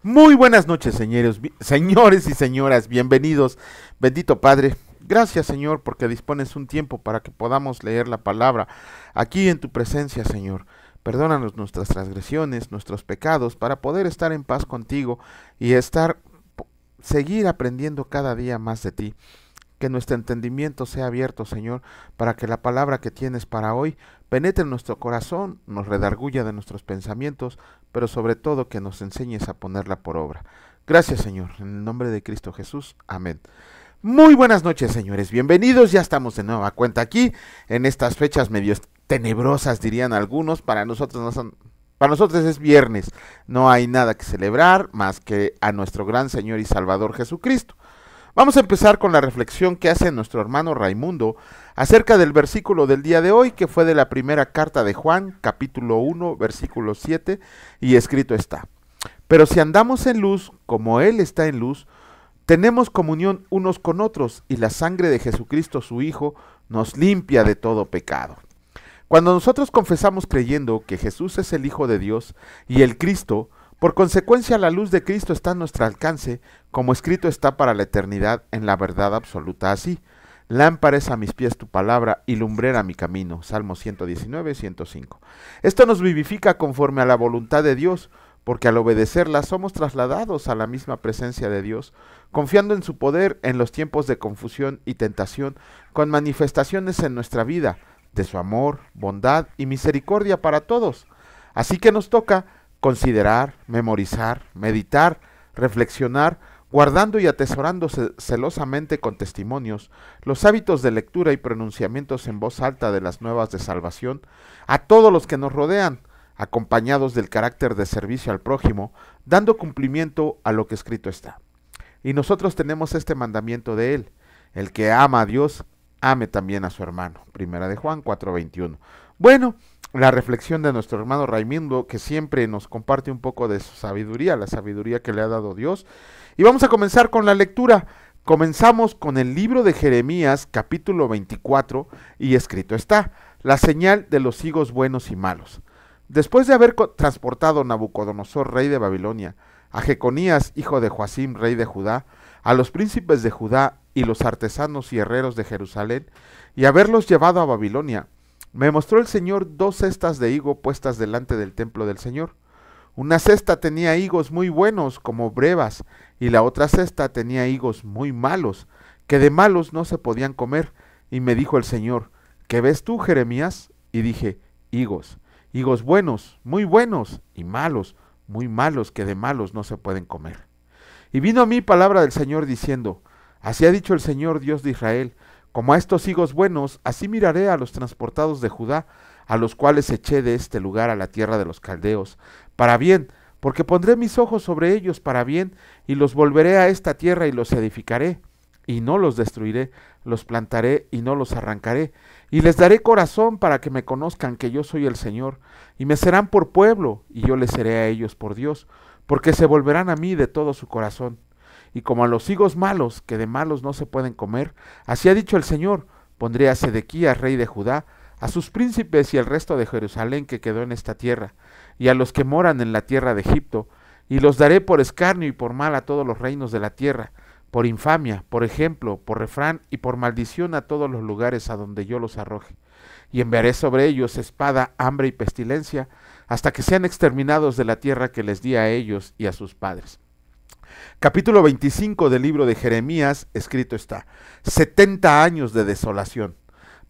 Muy buenas noches, señores y señoras, bienvenidos. Bendito Padre, gracias Señor porque dispones un tiempo para que podamos leer la palabra aquí en tu presencia, Señor. Perdónanos nuestras transgresiones, nuestros pecados, para poder estar en paz contigo y seguir aprendiendo cada día más de ti. Que nuestro entendimiento sea abierto, Señor, para que la palabra que tienes para hoy penetre en nuestro corazón, nos redarguya de nuestros pensamientos, pero sobre todo que nos enseñes a ponerla por obra. Gracias, Señor, en el nombre de Cristo Jesús. Amén. Muy buenas noches, señores. Bienvenidos. Ya estamos de nueva cuenta aquí en estas fechas medio tenebrosas, dirían algunos. Para nosotros no son... Para nosotros es viernes. No hay nada que celebrar más que a nuestro gran Señor y Salvador Jesucristo. Vamos a empezar con la reflexión que hace nuestro hermano Raimundo acerca del versículo del día de hoy, que fue de la primera carta de Juan, capítulo 1, versículo 7, y escrito está: Pero si andamos en luz, como Él está en luz, tenemos comunión unos con otros, y la sangre de Jesucristo su Hijo nos limpia de todo pecado. Cuando nosotros confesamos creyendo que Jesús es el Hijo de Dios y el Cristo, por consecuencia, la luz de Cristo está a nuestro alcance, como escrito está para la eternidad en la verdad absoluta. Así, lámpara es a mis pies tu palabra y lumbrera mi camino. Salmo 119, 105. Esto nos vivifica conforme a la voluntad de Dios, porque al obedecerla somos trasladados a la misma presencia de Dios, confiando en su poder en los tiempos de confusión y tentación, con manifestaciones en nuestra vida de su amor, bondad y misericordia para todos. Así que nos toca considerar, memorizar, meditar, reflexionar, guardando y atesorando celosamente con testimonios los hábitos de lectura y pronunciamientos en voz alta de las nuevas de salvación a todos los que nos rodean, acompañados del carácter de servicio al prójimo, dando cumplimiento a lo que escrito está. Y nosotros tenemos este mandamiento de Él: el que ama a Dios, ame también a su hermano. Primera de Juan 4:21. Bueno, la reflexión de nuestro hermano Raimundo, que siempre nos comparte un poco de su sabiduría, la sabiduría que le ha dado Dios. Y vamos a comenzar con la lectura. Comenzamos con el libro de Jeremías, capítulo 24, y escrito está: la señal de los higos buenos y malos. Después de haber transportado Nabucodonosor, rey de Babilonia, a Jeconías, hijo de Joacim, rey de Judá, a los príncipes de Judá y los artesanos y herreros de Jerusalén, y haberlos llevado a Babilonia, me mostró el Señor 2 cestas de higo puestas delante del templo del Señor. Una cesta tenía higos muy buenos como brevas, y la otra cesta tenía higos muy malos, que de malos no se podían comer. Y me dijo el Señor: ¿qué ves tú, Jeremías? Y dije: higos buenos, y malos, muy malos, que de malos no se pueden comer. Y vino a mí palabra del Señor diciendo: así ha dicho el Señor Dios de Israel, como a estos higos buenos, así miraré a los transportados de Judá, a los cuales eché de este lugar a la tierra de los caldeos, para bien, porque pondré mis ojos sobre ellos para bien, y los volveré a esta tierra y los edificaré, y no los destruiré, los plantaré y no los arrancaré, y les daré corazón para que me conozcan que yo soy el Señor, y me serán por pueblo, y yo les seré a ellos por Dios, porque se volverán a mí de todo su corazón. Y como a los higos malos, que de malos no se pueden comer, así ha dicho el Señor: pondré a Sedequías, rey de Judá, a sus príncipes y al resto de Jerusalén que quedó en esta tierra, y a los que moran en la tierra de Egipto, y los daré por escarnio y por mal a todos los reinos de la tierra, por infamia, por ejemplo, por refrán y por maldición a todos los lugares a donde yo los arroje. Y enviaré sobre ellos espada, hambre y pestilencia, hasta que sean exterminados de la tierra que les di a ellos y a sus padres. Capítulo 25 del libro de Jeremías, escrito está: 70 años de desolación.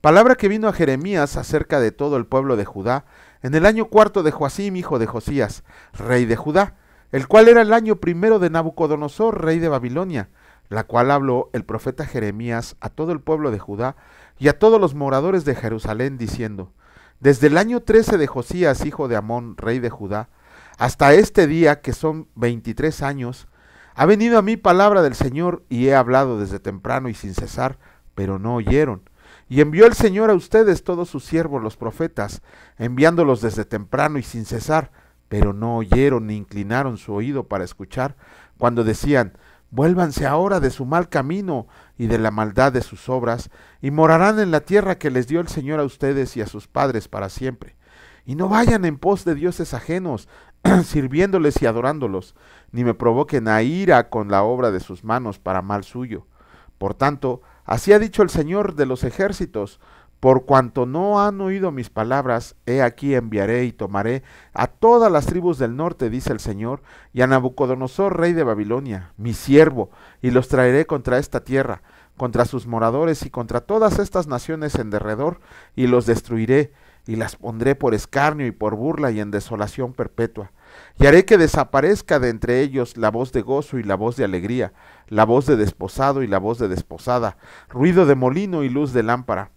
Palabra que vino a Jeremías acerca de todo el pueblo de Judá, en el año 4 de Joacim, hijo de Josías, rey de Judá, el cual era el año 1 de Nabucodonosor, rey de Babilonia, la cual habló el profeta Jeremías a todo el pueblo de Judá y a todos los moradores de Jerusalén, diciendo: desde el año 13 de Josías, hijo de Amón, rey de Judá, hasta este día, que son 23 años, ha venido a mí palabra del Señor, y he hablado desde temprano y sin cesar, pero no oyeron. Y envió el Señor a ustedes todos sus siervos los profetas, enviándolos desde temprano y sin cesar, pero no oyeron ni inclinaron su oído para escuchar, cuando decían: vuélvanse ahora de su mal camino y de la maldad de sus obras, y morarán en la tierra que les dio el Señor a ustedes y a sus padres para siempre. Y no vayan en pos de dioses ajenos, sirviéndoles y adorándolos, ni me provoquen a ira con la obra de sus manos para mal suyo. Por tanto, así ha dicho el Señor de los ejércitos: por cuanto no han oído mis palabras, he aquí enviaré y tomaré a todas las tribus del norte, dice el Señor, y a Nabucodonosor, rey de Babilonia, mi siervo, y los traeré contra esta tierra, contra sus moradores y contra todas estas naciones en derredor, y los destruiré, y las pondré por escarnio y por burla y en desolación perpetua. Y haré que desaparezca de entre ellos la voz de gozo y la voz de alegría, la voz de desposado y la voz de desposada, ruido de molino y luz de lámpara.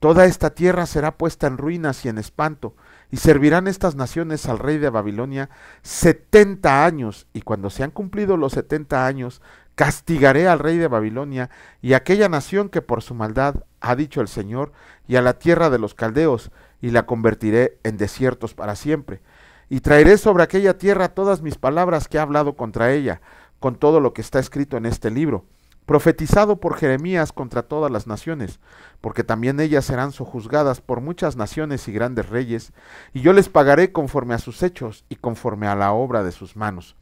Toda esta tierra será puesta en ruinas y en espanto, y servirán estas naciones al rey de Babilonia 70 años, y cuando se han cumplido los 70 años, castigaré al rey de Babilonia y a aquella nación que por su maldad, ha dicho el Señor, y a la tierra de los caldeos, y la convertiré en desiertos para siempre. Y traeré sobre aquella tierra todas mis palabras que he hablado contra ella, con todo lo que está escrito en este libro, profetizado por Jeremías contra todas las naciones, porque también ellas serán sojuzgadas por muchas naciones y grandes reyes, y yo les pagaré conforme a sus hechos y conforme a la obra de sus manos.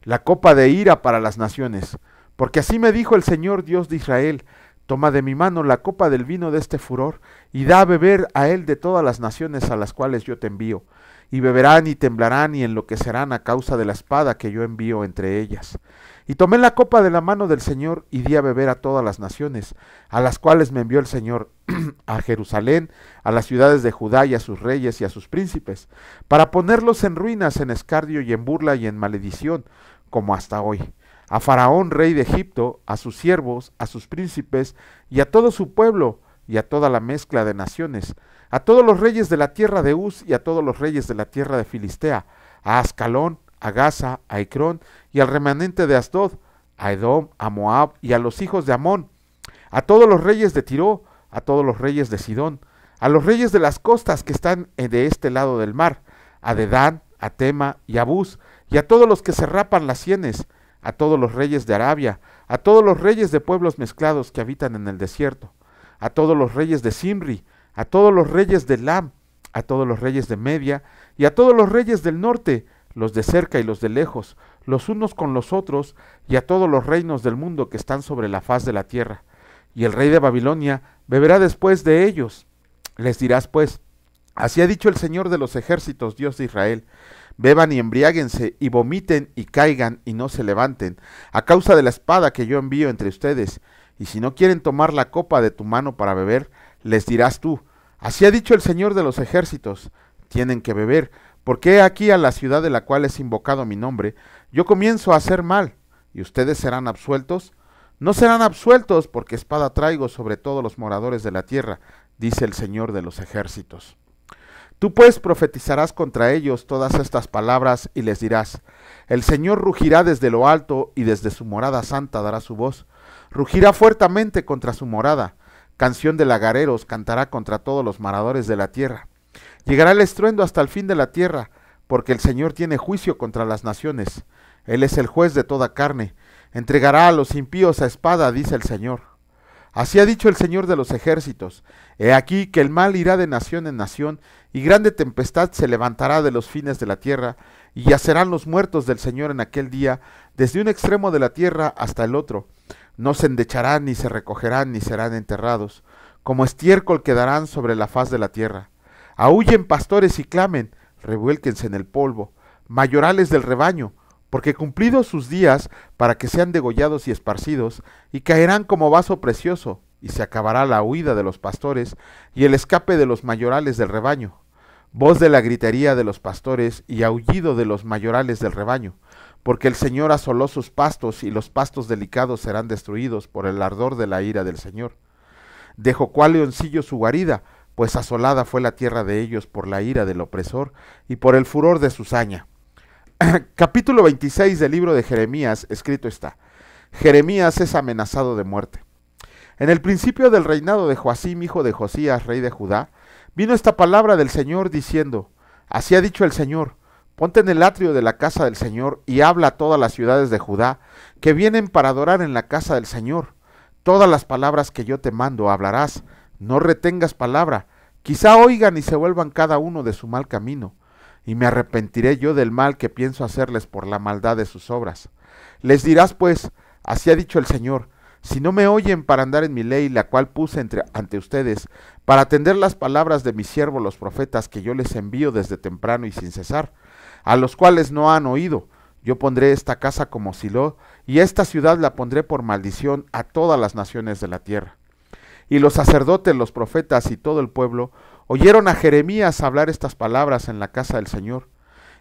La copa de ira para las naciones, porque así me dijo el Señor Dios de Israel: toma de mi mano la copa del vino de este furor, y da a beber a él de todas las naciones a las cuales yo te envío, y beberán y temblarán y enloquecerán a causa de la espada que yo envío entre ellas. Y tomé la copa de la mano del Señor y di a beber a todas las naciones, a las cuales me envió el Señor, a Jerusalén, a las ciudades de Judá y a sus reyes y a sus príncipes, para ponerlos en ruinas, en escarnio y en burla y en maledición, como hasta hoy. A Faraón, rey de Egipto, a sus siervos, a sus príncipes y a todo su pueblo y a toda la mezcla de naciones, a todos los reyes de la tierra de Uz y a todos los reyes de la tierra de Filistea, a Ascalón, a Gaza, a Ecrón y al remanente de Asdod, a Edom, a Moab y a los hijos de Amón, a todos los reyes de Tiro, a todos los reyes de Sidón, a los reyes de las costas que están de este lado del mar, a Dedán, a Tema y a Bus, y a todos los que se rapan las sienes, a todos los reyes de Arabia, a todos los reyes de pueblos mezclados que habitan en el desierto, a todos los reyes de Simri, a todos los reyes de Elam, a todos los reyes de Media, y a todos los reyes del norte, los de cerca y los de lejos, los unos con los otros, y a todos los reinos del mundo que están sobre la faz de la tierra. Y el rey de Babilonia beberá después de ellos. Les dirás pues: así ha dicho el Señor de los ejércitos, Dios de Israel: beban y embriáguense, y vomiten y caigan y no se levanten, a causa de la espada que yo envío entre ustedes. Y si no quieren tomar la copa de tu mano para beber, les dirás tú: así ha dicho el Señor de los ejércitos: tienen que beber, porque he aquí a la ciudad de la cual es invocado mi nombre, yo comienzo a hacer mal, y ustedes serán absueltos. No serán absueltos, porque espada traigo sobre todos los moradores de la tierra, dice el Señor de los ejércitos. Tú pues profetizarás contra ellos todas estas palabras y les dirás: el Señor rugirá desde lo alto y desde su morada santa dará su voz. Rugirá fuertemente contra su morada. Canción de lagareros cantará contra todos los moradores de la tierra. Llegará el estruendo hasta el fin de la tierra, porque el Señor tiene juicio contra las naciones. Él es el juez de toda carne. Entregará a los impíos a espada, dice el Señor. Así ha dicho el Señor de los ejércitos: he aquí que el mal irá de nación en nación, y grande tempestad se levantará de los fines de la tierra, y yacerán los muertos del Señor en aquel día, desde un extremo de la tierra hasta el otro. No se endecharán, ni se recogerán, ni serán enterrados. Como estiércol quedarán sobre la faz de la tierra. Aúllen pastores y clamen, revuélquense en el polvo, mayorales del rebaño, porque cumplidos sus días para que sean degollados y esparcidos, y caerán como vaso precioso, y se acabará la huida de los pastores y el escape de los mayorales del rebaño. Voz de la gritería de los pastores y aullido de los mayorales del rebaño, porque el Señor asoló sus pastos, y los pastos delicados serán destruidos por el ardor de la ira del Señor. Dejó cual leoncillo su guarida, pues asolada fue la tierra de ellos por la ira del opresor y por el furor de su saña. Capítulo 26 del libro de Jeremías, escrito está: Jeremías es amenazado de muerte. En el principio del reinado de Joacim, hijo de Josías, rey de Judá, vino esta palabra del Señor diciendo: así ha dicho el Señor: ponte en el atrio de la casa del Señor y habla a todas las ciudades de Judá que vienen para adorar en la casa del Señor. Todas las palabras que yo te mando hablarás, no retengas palabra, quizá oigan y se vuelvan cada uno de su mal camino. y me arrepentiré yo del mal que pienso hacerles por la maldad de sus obras. Les dirás pues, así ha dicho el Señor, si no me oyen para andar en mi ley, la cual puse ante ustedes, para atender las palabras de mis siervos los profetas que yo les envío desde temprano y sin cesar, a los cuales no han oído, yo pondré esta casa como Silo, y esta ciudad la pondré por maldición a todas las naciones de la tierra. Y los sacerdotes, los profetas y todo el pueblo oyeron a Jeremías hablar estas palabras en la casa del Señor.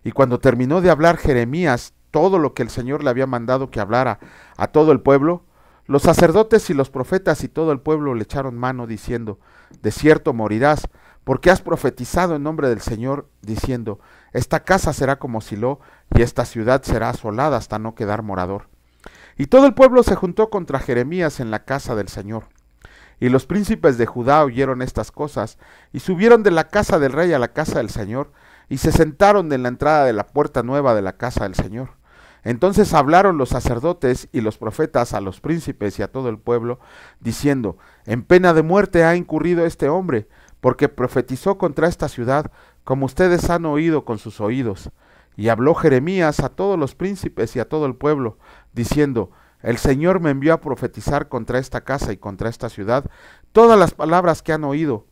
Y cuando terminó de hablar Jeremías todo lo que el Señor le había mandado que hablara a todo el pueblo, los sacerdotes y los profetas y todo el pueblo le echaron mano diciendo, de cierto morirás, porque has profetizado en nombre del Señor, diciendo, esta casa será como Silo, y esta ciudad será asolada hasta no quedar morador. Y todo el pueblo se juntó contra Jeremías en la casa del Señor. Y los príncipes de Judá oyeron estas cosas, y subieron de la casa del rey a la casa del Señor, y se sentaron en la entrada de la puerta nueva de la casa del Señor. Entonces hablaron los sacerdotes y los profetas a los príncipes y a todo el pueblo, diciendo, en pena de muerte ha incurrido este hombre, porque profetizó contra esta ciudad, como ustedes han oído con sus oídos. Y habló Jeremías a todos los príncipes y a todo el pueblo, diciendo, el Señor me envió a profetizar contra esta casa y contra esta ciudad todas las palabras que han oído.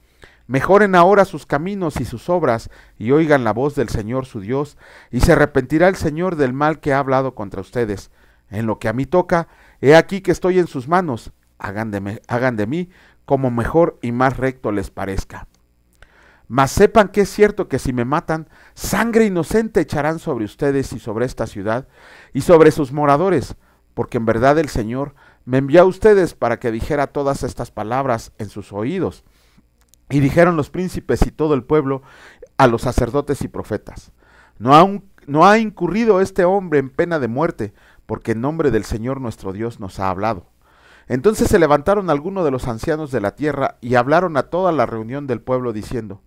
Mejoren ahora sus caminos y sus obras, y oigan la voz del Señor su Dios, y se arrepentirá el Señor del mal que ha hablado contra ustedes. En lo que a mí toca, he aquí que estoy en sus manos, hagan de mí como mejor y más recto les parezca. Mas sepan que es cierto que si me matan, sangre inocente echarán sobre ustedes y sobre esta ciudad, y sobre sus moradores, porque en verdad el Señor me envió a ustedes para que dijera todas estas palabras en sus oídos. Y dijeron los príncipes y todo el pueblo a los sacerdotes y profetas, no ha incurrido este hombre en pena de muerte, porque en nombre del Señor nuestro Dios nos ha hablado. Entonces se levantaron algunos de los ancianos de la tierra y hablaron a toda la reunión del pueblo diciendo,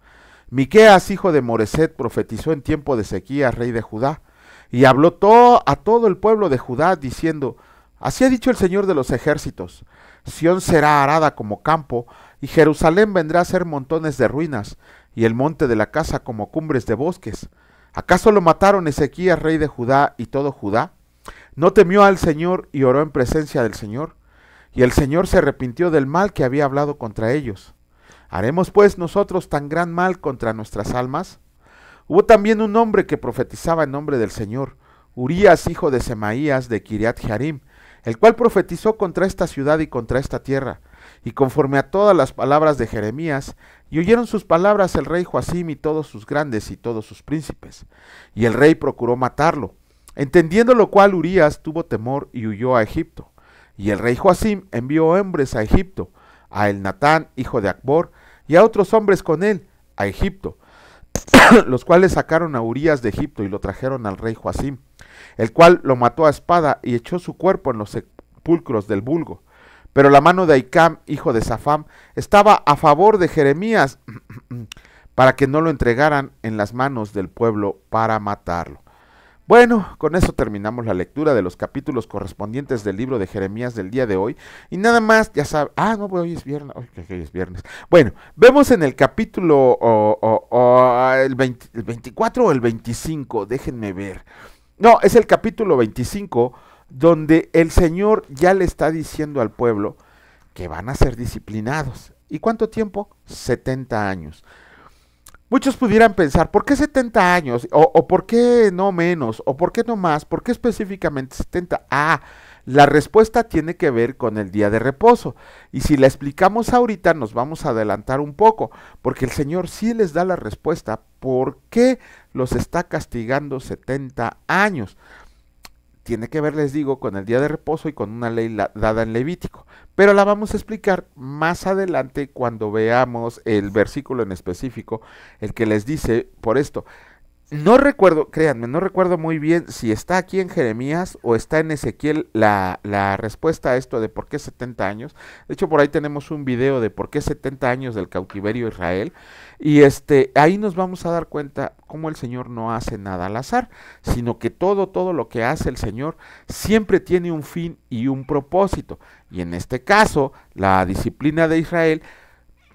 Miqueas, hijo de Moreset, profetizó en tiempo de Ezequías, rey de Judá, y habló a todo el pueblo de Judá diciendo, así ha dicho el Señor de los ejércitos, Sión será arada como campo, y Jerusalén vendrá a ser montones de ruinas, y el monte de la casa como cumbres de bosques. ¿Acaso lo mataron Ezequías, rey de Judá, y todo Judá? ¿No temió al Señor y oró en presencia del Señor? Y el Señor se arrepintió del mal que había hablado contra ellos. ¿Haremos pues nosotros tan gran mal contra nuestras almas? Hubo también un hombre que profetizaba en nombre del Señor, Urías, hijo de Semaías, de Kiriat Jearim, el cual profetizó contra esta ciudad y contra esta tierra, y conforme a todas las palabras de Jeremías, y oyeron sus palabras el rey Joacim y todos sus grandes y todos sus príncipes. Y el rey procuró matarlo, entendiendo lo cual Urías tuvo temor y huyó a Egipto. Y el rey Joacim envió hombres a Egipto, a Elnatán, hijo de Acbor, y a otros hombres con él, a Egipto, los cuales sacaron a Urías de Egipto y lo trajeron al rey Joacim, el cual lo mató a espada y echó su cuerpo en los sepulcros del vulgo. Pero la mano de Ahicam, hijo de Safam, estaba a favor de Jeremías para que no lo entregaran en las manos del pueblo para matarlo. Bueno, con eso terminamos la lectura de los capítulos correspondientes del libro de Jeremías del día de hoy. Y nada más, ya saben, no, hoy es viernes, hoy es viernes. Bueno, vemos en el capítulo el 24 o el 25, déjenme ver. No, es el capítulo 25, donde el Señor ya le está diciendo al pueblo que van a ser disciplinados. ¿Y cuánto tiempo? 70 años. Muchos pudieran pensar, ¿por qué 70 años? ¿O por qué no menos? ¿O por qué no más? ¿Por qué específicamente 70? La respuesta tiene que ver con el día de reposo. Y si la explicamos ahorita, nos vamos a adelantar un poco, porque el Señor sí les da la respuesta. ¿Por qué los está castigando 70 años? Tiene que ver, les digo, con el día de reposo y con una ley dada en Levítico. Pero la vamos a explicar más adelante cuando veamos el versículo en específico, el que les dice por esto. No recuerdo, créanme, no recuerdo muy bien si está aquí en Jeremías o está en Ezequiel la respuesta a esto de por qué 70 años. De hecho, por ahí tenemos un video de por qué 70 años del cautiverio de Israel. Y ahí nos vamos a dar cuenta cómo el Señor no hace nada al azar, sino que todo lo que hace el Señor siempre tiene un fin y un propósito. Y en este caso, la disciplina de Israel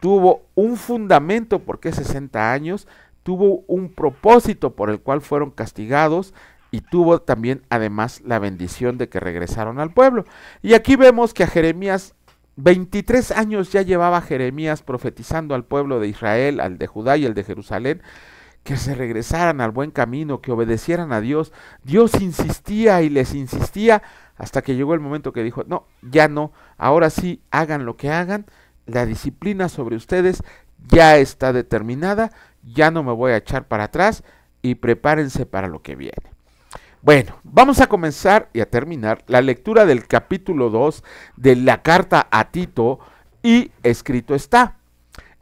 tuvo un fundamento, por qué 60 años, tuvo un propósito por el cual fueron castigados y tuvo también además la bendición de que regresaron al pueblo. Y aquí vemos que a Jeremías, 23 años ya llevaba Jeremías profetizando al pueblo de Israel, al de Judá y al de Jerusalén, que se regresaran al buen camino, que obedecieran a Dios. Dios insistía y les insistía hasta que llegó el momento que dijo, no, ya no, ahora sí, hagan lo que hagan, la disciplina sobre ustedes ya está determinada, ya no me voy a echar para atrás y prepárense para lo que viene. Bueno, vamos a comenzar y a terminar la lectura del capítulo 2 de la carta a Tito, y escrito está,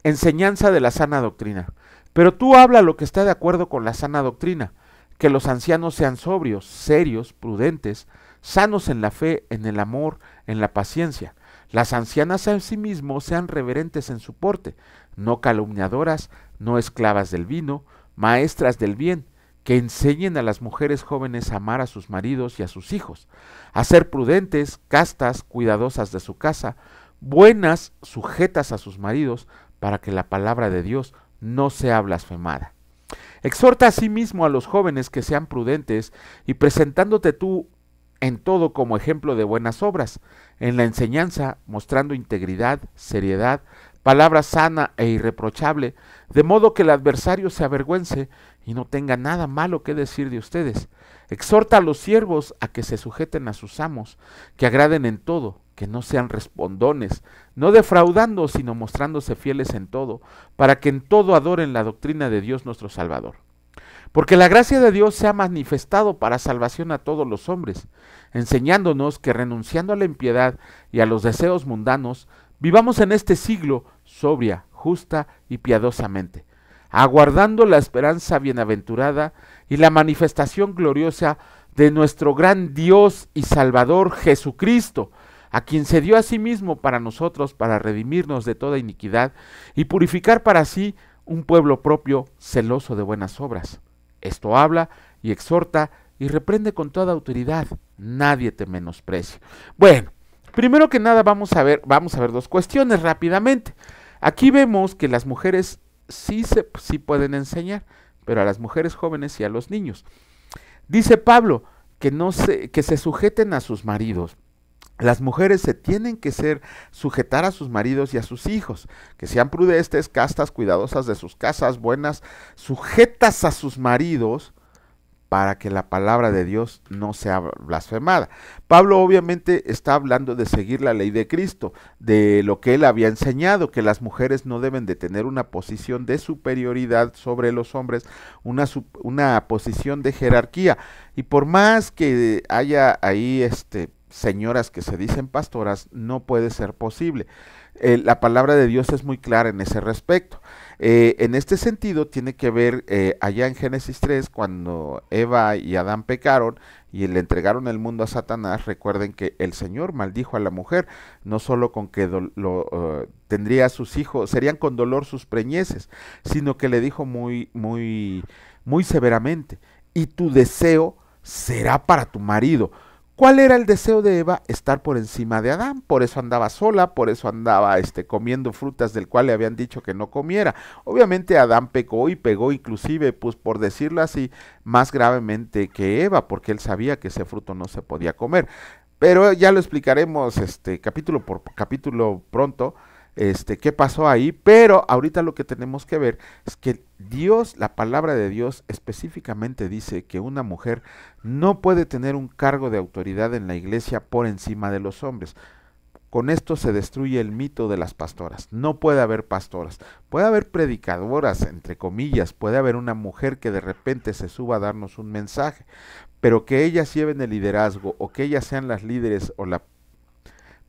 enseñanza de la sana doctrina. Pero tú habla lo que está de acuerdo con la sana doctrina, que los ancianos sean sobrios, serios, prudentes, sanos en la fe, en el amor, en la paciencia. Las ancianas asimismo sean reverentes en su porte, no calumniadoras, no esclavas del vino, maestras del bien, que enseñen a las mujeres jóvenes a amar a sus maridos y a sus hijos, a ser prudentes, castas, cuidadosas de su casa, buenas, sujetas a sus maridos, para que la palabra de Dios no sea blasfemada. Exhorta asimismo a los jóvenes que sean prudentes y presentándote tú en todo como ejemplo de buenas obras, en la enseñanza mostrando integridad, seriedad, palabra sana e irreprochable, de modo que el adversario se avergüence y no tenga nada malo que decir de ustedes. Exhorta a los siervos a que se sujeten a sus amos, que agraden en todo, que no sean respondones, no defraudando, sino mostrándose fieles en todo, para que en todo adoren la doctrina de Dios nuestro Salvador. Porque la gracia de Dios se ha manifestado para salvación a todos los hombres, enseñándonos que renunciando a la impiedad y a los deseos mundanos, vivamos en este siglo sobria, justa y piadosamente, aguardando la esperanza bienaventurada y la manifestación gloriosa de nuestro gran Dios y Salvador Jesucristo, a quien se dio a sí mismo para nosotros, para redimirnos de toda iniquidad y purificar para sí un pueblo propio, celoso de buenas obras. Esto habla y exhorta y reprende con toda autoridad, nadie te menosprecie. Bueno, primero que nada vamos a ver dos cuestiones rápidamente. Aquí vemos que las mujeres sí pueden enseñar, pero a las mujeres jóvenes y a los niños. Dice Pablo que se sujeten a sus maridos. Las mujeres se tienen que sujetar a sus maridos y a sus hijos, que sean prudentes, castas, cuidadosas de sus casas, buenas, sujetas a sus maridos, para que la palabra de Dios no sea blasfemada. Pablo obviamente está hablando de seguir la ley de Cristo, de lo que él había enseñado, que las mujeres no deben de tener una posición de superioridad sobre los hombres, una posición de jerarquía. Y por más que haya ahí señoras que se dicen pastoras, no puede ser posible. La palabra de Dios es muy clara en ese respecto. En este sentido tiene que ver allá en Génesis 3, cuando Eva y Adán pecaron y le entregaron el mundo a Satanás. Recuerden que el Señor maldijo a la mujer, no solo con que tendría a sus hijos, serían con dolor sus preñeces, sino que le dijo muy severamente, y tu deseo será para tu marido. ¿Cuál era el deseo de Eva? Estar por encima de Adán. Por eso andaba sola, por eso andaba comiendo frutas del cual le habían dicho que no comiera. Obviamente Adán pecó y pegó inclusive, pues por decirlo así, más gravemente que Eva, porque él sabía que ese fruto no se podía comer. Pero ya lo explicaremos capítulo por capítulo pronto, qué pasó ahí, pero ahorita lo que tenemos que ver es que Dios, la palabra de Dios específicamente dice que una mujer no puede tener un cargo de autoridad en la iglesia por encima de los hombres. Con esto se destruye el mito de las pastoras. No puede haber pastoras, puede haber predicadoras, entre comillas, puede haber una mujer que de repente se suba a darnos un mensaje, pero que ellas lleven el liderazgo o que ellas sean las líderes o la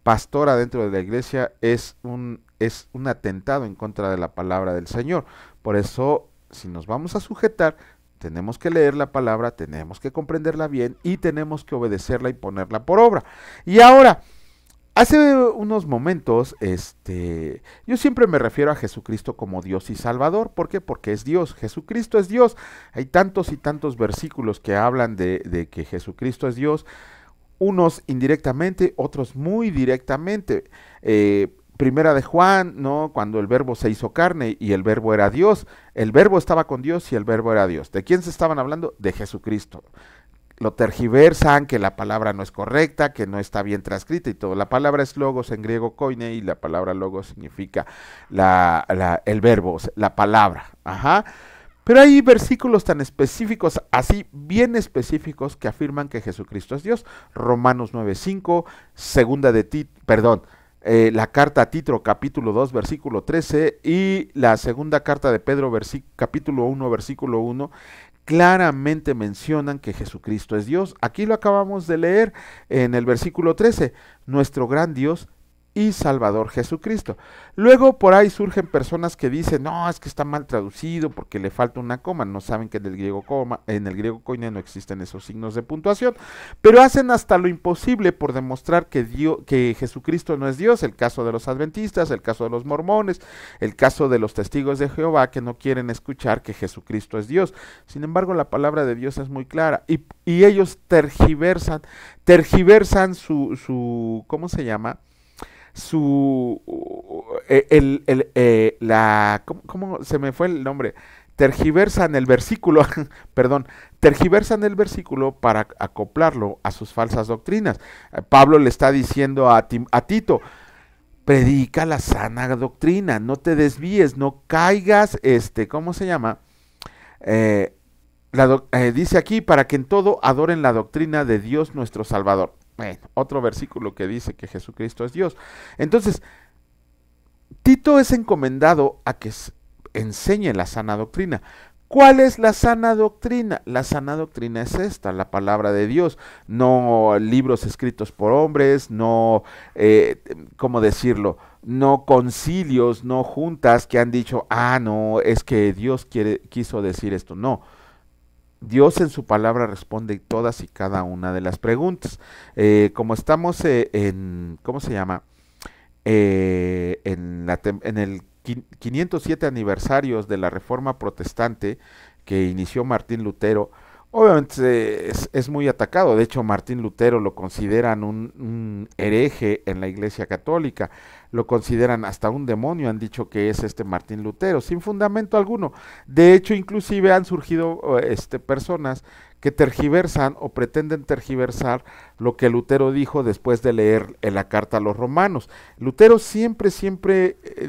pastora dentro de la iglesia es un atentado en contra de la palabra del Señor. Por eso, si nos vamos a sujetar, tenemos que leer la palabra, tenemos que comprenderla bien y tenemos que obedecerla y ponerla por obra. Y ahora, hace unos momentos, yo siempre me refiero a Jesucristo como Dios y Salvador. ¿Por qué? Porque es Dios, Jesucristo es Dios. Hay tantos y tantos versículos que hablan de que Jesucristo es Dios, unos indirectamente, otros muy directamente. Primera de Juan, ¿no? Cuando el verbo se hizo carne y el verbo era Dios, el verbo estaba con Dios y el verbo era Dios. ¿De quién se estaban hablando? De Jesucristo. Lo tergiversan, que la palabra no es correcta, que no está bien transcrita y todo. La palabra es logos en griego koine y la palabra logos significa el verbo, la palabra. Ajá. Pero hay versículos tan específicos, así bien específicos, que afirman que Jesucristo es Dios. Romanos 9:5, la carta a Tito, capítulo 2, versículo 13, y la segunda carta de Pedro, capítulo 1, versículo 1, claramente mencionan que Jesucristo es Dios. Aquí lo acabamos de leer en el versículo 13, nuestro gran Dios y Salvador Jesucristo. Luego por ahí surgen personas que dicen, no, es que está mal traducido porque le falta una coma. No saben que en el griego koine no existen esos signos de puntuación, pero hacen hasta lo imposible por demostrar que Jesucristo no es Dios. El caso de los adventistas, el caso de los mormones, el caso de los testigos de Jehová, que no quieren escuchar que Jesucristo es Dios. Sin embargo, la palabra de Dios es muy clara y ellos tergiversan su ¿cómo se llama? ¿Cómo se me fue el nombre? Tergiversan el versículo, perdón, tergiversan el versículo para acoplarlo a sus falsas doctrinas. Pablo le está diciendo a Tito, predica la sana doctrina, no te desvíes, no caigas, ¿cómo se llama? Dice aquí, para que en todo adoren la doctrina de Dios nuestro Salvador. Bueno, otro versículo que dice que Jesucristo es Dios. Entonces, Tito es encomendado a que enseñe la sana doctrina. ¿Cuál es la sana doctrina? La sana doctrina es esta, la palabra de Dios, no libros escritos por hombres, no, ¿cómo decirlo? No concilios, no juntas que han dicho, no, es que Dios quiso decir esto. No. Dios en su palabra responde todas y cada una de las preguntas. Como estamos ¿cómo se llama? En el 507 aniversarios de la Reforma Protestante que inició Martín Lutero, obviamente es muy atacado. De hecho, Martín Lutero lo consideran un hereje en la Iglesia Católica, lo consideran hasta un demonio, han dicho que es Martín Lutero, sin fundamento alguno. De hecho, inclusive han surgido personas que tergiversan o pretenden tergiversar lo que Lutero dijo después de leer la carta a los romanos. Lutero siempre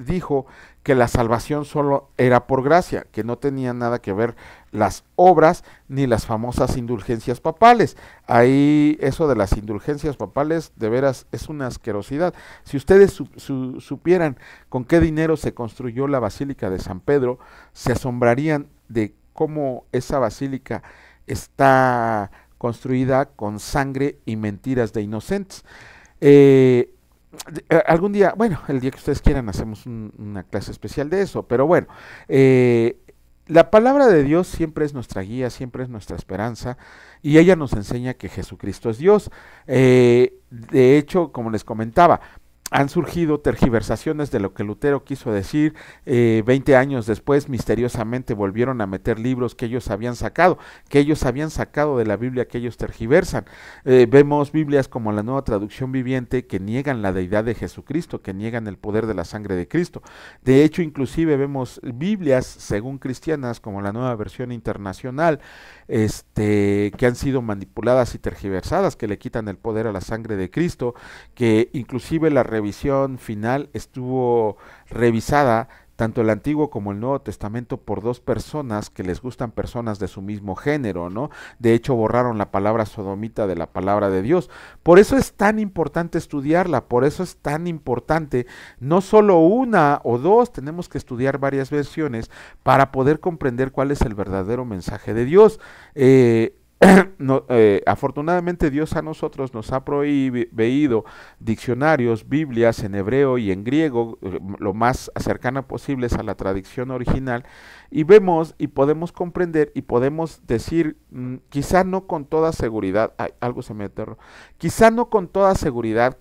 dijo que la salvación solo era por gracia, que no tenía nada que ver las obras ni las famosas indulgencias papales. Ahí eso de las indulgencias papales de veras es una asquerosidad. Si ustedes supieran con qué dinero se construyó la Basílica de San Pedro, se asombrarían de cómo esa basílica está construida con sangre y mentiras de inocentes. Algún día, bueno, el día que ustedes quieran hacemos una clase especial de eso, pero bueno, la palabra de Dios siempre es nuestra guía, siempre es nuestra esperanza, y ella nos enseña que Jesucristo es Dios. De hecho, como les comentaba, han surgido tergiversaciones de lo que Lutero quiso decir. 20 años después misteriosamente volvieron a meter libros que ellos habían sacado de la Biblia, que ellos tergiversan. Vemos Biblias como la Nueva Traducción Viviente que niegan la deidad de Jesucristo, que niegan el poder de la sangre de Cristo. De hecho, inclusive vemos Biblias según cristianas como la Nueva Versión Internacional, que han sido manipuladas y tergiversadas, que le quitan el poder a la sangre de Cristo, que inclusive la revisión final estuvo revisada tanto el Antiguo como el Nuevo Testamento por dos personas que les gustan personas de su mismo género, ¿no? De hecho, borraron la palabra sodomita de la palabra de Dios. Por eso es tan importante estudiarla, por eso es tan importante, no solo una o dos, tenemos que estudiar varias versiones para poder comprender cuál es el verdadero mensaje de Dios. Afortunadamente Dios a nosotros nos ha proveído diccionarios, Biblias en hebreo y en griego, lo más cercana posibles a la traducción original, y vemos y podemos comprender y podemos decir, quizá no con toda seguridad, algo se me aterró, quizá no con toda seguridad,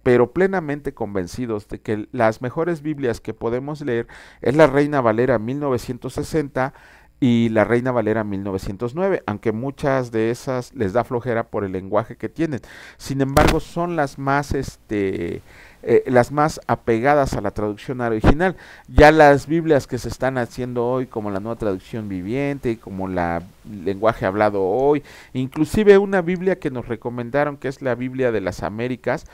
pero plenamente convencidos de que las mejores Biblias que podemos leer es la Reina Valera 1960 y la Reina Valera 1909, aunque muchas de esas les da flojera por el lenguaje que tienen. Sin embargo, son las más las más apegadas a la traducción original. Ya las Biblias que se están haciendo hoy, como la Nueva Traducción Viviente, como la Lenguaje Hablado Hoy, inclusive una Biblia que nos recomendaron, que es la Biblia de las Américas,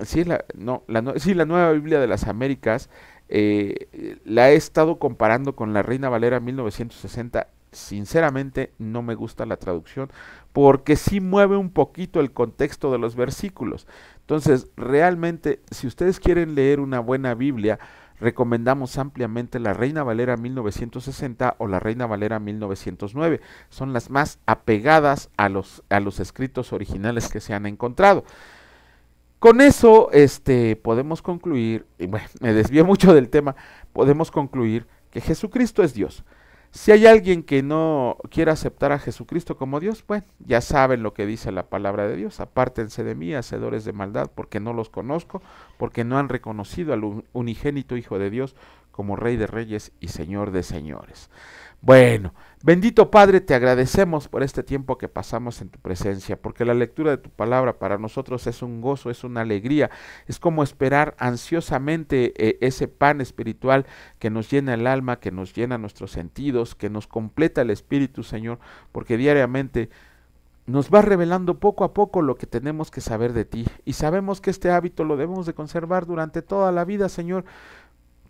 sí, la Nueva Biblia de las Américas, la he estado comparando con la Reina Valera 1960. Sinceramente no me gusta la traducción porque sí mueve un poquito el contexto de los versículos. Entonces, realmente, si ustedes quieren leer una buena Biblia, recomendamos ampliamente la Reina Valera 1960 o la Reina Valera 1909. Son las más apegadas a los escritos originales que se han encontrado. Con eso podemos concluir, y bueno, me desvío mucho del tema, podemos concluir que Jesucristo es Dios. Si hay alguien que no quiera aceptar a Jesucristo como Dios, bueno, ya saben lo que dice la palabra de Dios: apártense de mí, hacedores de maldad, porque no los conozco, porque no han reconocido al unigénito Hijo de Dios como Rey de Reyes y Señor de Señores. Bueno, bendito Padre, te agradecemos por este tiempo que pasamos en tu presencia, porque la lectura de tu palabra para nosotros es un gozo, es una alegría, es como esperar ansiosamente ese pan espiritual que nos llena el alma, que nos llena nuestros sentidos, que nos completa el espíritu, Señor, porque diariamente nos va revelando poco a poco lo que tenemos que saber de ti, y sabemos que este hábito lo debemos de conservar durante toda la vida, Señor.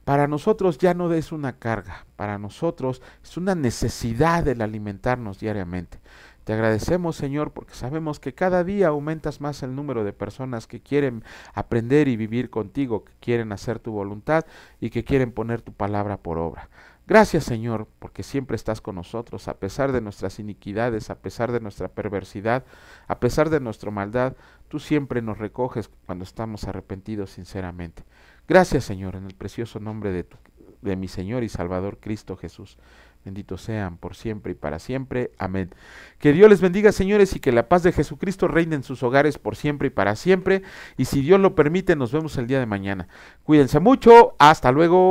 Para nosotros ya no es una carga, para nosotros es una necesidad el alimentarnos diariamente. Te agradecemos, Señor, porque sabemos que cada día aumentas más el número de personas que quieren aprender y vivir contigo, que quieren hacer tu voluntad y que quieren poner tu palabra por obra. Gracias, Señor, porque siempre estás con nosotros, a pesar de nuestras iniquidades, a pesar de nuestra perversidad, a pesar de nuestra maldad. Tú siempre nos recoges cuando estamos arrepentidos sinceramente. Gracias, Señor, en el precioso nombre de mi Señor y Salvador Cristo Jesús. Benditos sean por siempre y para siempre. Amén. Que Dios les bendiga, señores, y que la paz de Jesucristo reine en sus hogares por siempre y para siempre. Y si Dios lo permite, nos vemos el día de mañana. Cuídense mucho. Hasta luego.